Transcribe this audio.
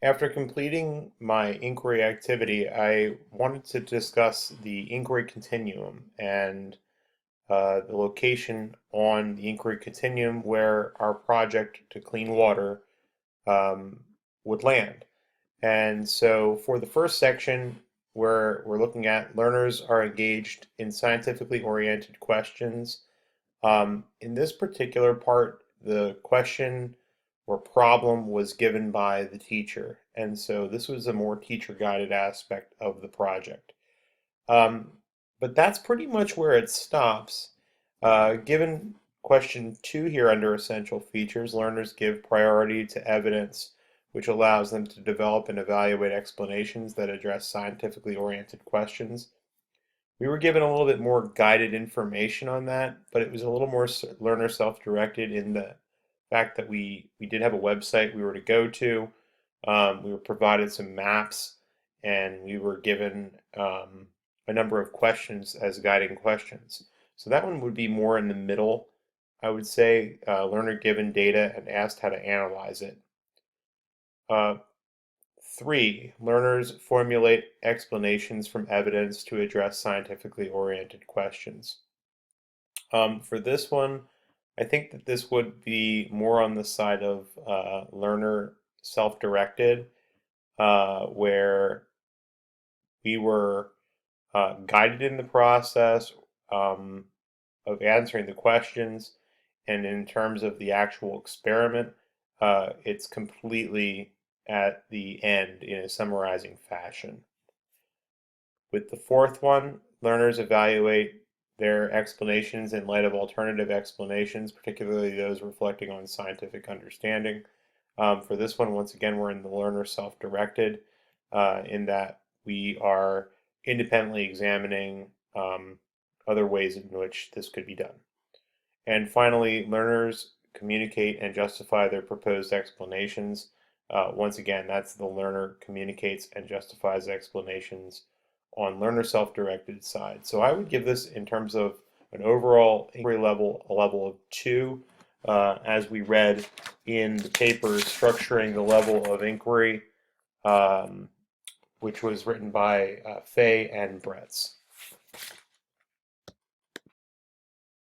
After completing my inquiry activity, I wanted to discuss the inquiry continuum and the location on the inquiry continuum where our project to clean water um, would land. And so for the first section, where we're looking at learners are engaged in scientifically oriented questions. In this particular part, the question or problem was given by the teacher. And so this was a more teacher guided aspect of the project. Um, but that's pretty much where it stops. Given question 2 here under essential features, learners give priority to evidence, which allows them to develop and evaluate explanations that address scientifically oriented questions. We were given a little bit more guided information on that, but it was a little more learner self-directed in the fact that we did have a website we were to go to. We were provided some maps, and we were given a number of questions as guiding questions. So that one would be more in the middle, I would say. Learner given data and asked how to analyze it. Uh, 3. Learners formulate explanations from evidence to address scientifically oriented questions. For this one, I think that this would be more on the side of learner self-directed, where we were guided in the process um, of answering the questions, and in terms of the actual experiment, it's completely at the end in a summarizing fashion. With the fourth one, learners evaluate their explanations in light of alternative explanations, particularly those reflecting on scientific understanding. For this one, once again, we're in the learner self-directed, in that we are independently examining other ways in which this could be done. And finally, learners communicate and justify their proposed explanations. Once again, that's the learner communicates and justifies explanations on learner self-directed side. So I would give this, in terms of an overall inquiry level, a level of 2, as we read in the paper structuring the level of inquiry, which was written by Fay and Bretz.